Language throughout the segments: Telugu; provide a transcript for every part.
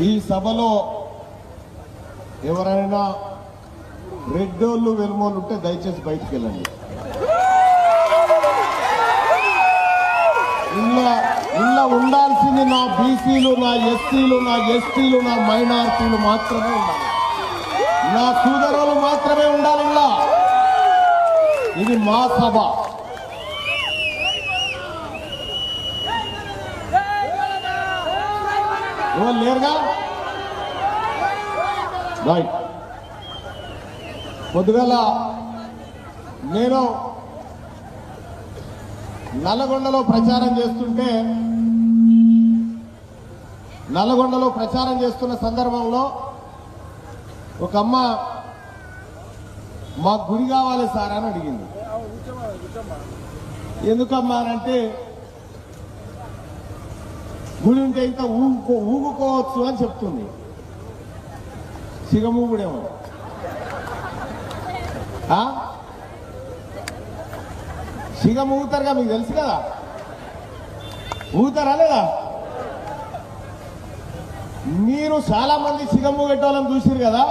ఈ సభలో ఎవరైనా రెడ్డోళ్ళు వెలుమోళ్ళు ఉంటే దయచేసి బయటికి వెళ్ళండి. ఇలా ఉండాల్సింది నా బీసీలు, నా ఎస్సీలు, నా ఎస్టీలు, నా మైనారిటీలు మాత్రమే ఉండాలి. నా సోదరులు మాత్రమే ఉండాలి. ఇది మా సభ. ఎవరు లేరుగా? రైట్. పొద్దుగల నేను నల్లగొండలో ప్రచారం చేస్తున్న సందర్భంలో ఒక అమ్మ మాకు గుడి కావాలి సార్ అని అడిగింది. ఎందుకమ్మా అంటే గుడి ఉంటే ఇంకా ఊగుకోవచ్చు అని చెప్తుంది. సిగమూగుడేమో. సిగం ఊగుతారుగా, మీకు తెలుసు కదా. ఊగుతారా లేదా? మీరు చాలా మంది సిగము పెట్టాలని చూసారు కదా.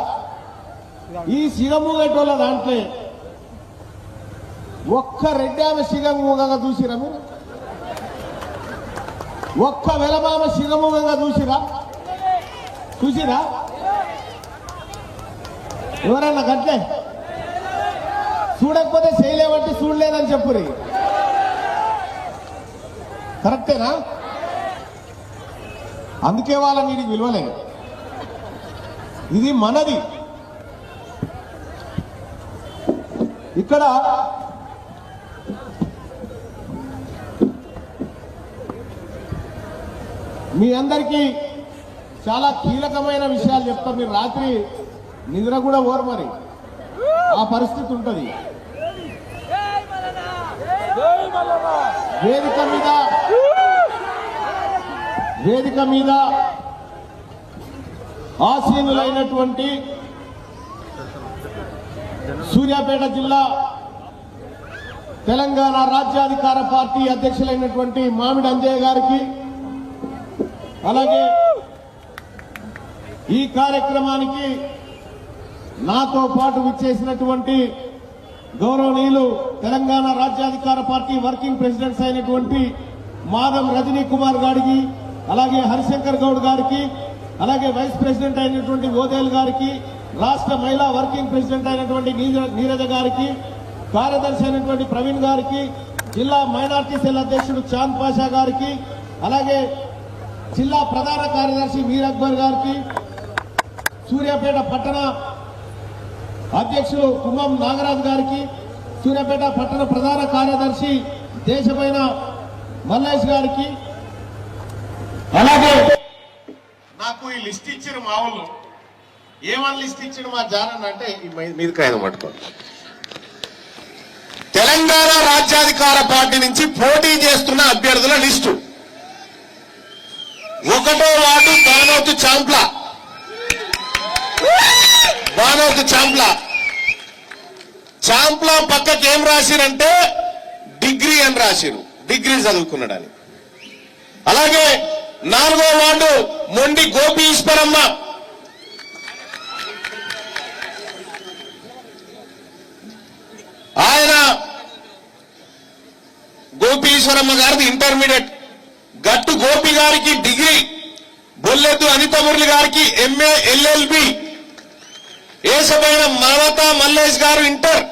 ఈ సిగము పెట్టోళ్ళ దాంట్లో ఒక్క రెడ్డి ఆమె సిగముగా చూసిరా మీరు? ఒక్క వెలమామ సిగముగా చూసిరా? ఎవరన్నా గట్లే చూడకపోతే చేయలేమంటే చూడలేదని చెప్పురి. కరెక్టేనా? అందుకే వాళ్ళ నీకు విలువలేదు. ఇది మనది. ఇక్కడ మీ అందరికీ చాలా కీలకమైన విషయాలు చెప్తా. మీరు రాత్రి నిద్ర కూడా ఓరు, మరి ఆ పరిస్థితి ఉంటుంది. వేదిక మీద ఆసీనులైనటువంటి సూర్యాపేట జిల్లా తెలంగాణ రాజ్యాధికార పార్టీ అధ్యక్షులైనటువంటి మామిడి అంజయ్య గారికి, అలాగే ఈ కార్యక్రమానికి నాతో పాటు విచ్చేసినటువంటి గౌరవనీయులు తెలంగాణ రాజ్యాధికార పార్టీ వర్కింగ్ ప్రెసిడెంట్స్ అయినటువంటి మాధం రజనీ కుమార్ గారికి, అలాగే హరిశంకర్ గౌడ్ గారికి, అలాగే వైస్ ప్రెసిడెంట్ అయినటువంటి ఓదేల్ గారికి, రాష్ట్ర మహిళా వర్కింగ్ ప్రెసిడెంట్ అయినటువంటి నీరజ గారికి, కార్యదర్శి అయినటువంటి ప్రవీణ్ గారికి, జిల్లా మైనార్టీ సెల్ అధ్యక్షుడు చాంద్ పాషా గారికి, అలాగే జిల్లా ప్రధాన కార్యదర్శి మీర్ అక్బర్ గారికి, సూర్యాపేట పట్టణ అధ్యక్షులు కుమ్మం నాగరాజు గారికి, సూర్యాపేట పట్టణ ప్రధాన కార్యదర్శి దేశమైన మల్లేష్ గారికి, అలాగే నాకు ఈ లిస్ట్ ఇచ్చిన మా వాళ్ళు ఏమని లిస్ట్ ఇచ్చిన మా జానన్ అంటే మీద కాయన పట్టుకోండి. తెలంగాణ రాజ్యాధికార పార్టీ నుంచి పోటీ చేస్తున్న అభ్యర్థుల లిస్టు. 1వ వార్డు బానోతు చాంప్లా పక్కకి ఏం రాసిరంటే డిగ్రీ అని రాసిరు. డిగ్రీ చదువుకున్నాడని. అలాగే 4వ వార్డు మొండి గోపి ఈశ్వరమ్మ, ఆయన గోపి ఈశ్వరమ్మ గారిది ఇంటర్మీడియట్. గట్టు గోపి గారికి డిగ్రీ, బొల్లెద్దు అనిత మురళి గారికి MA LLB, ఏసబైన మమతా మల్లేష్ గారు ఇంటర్,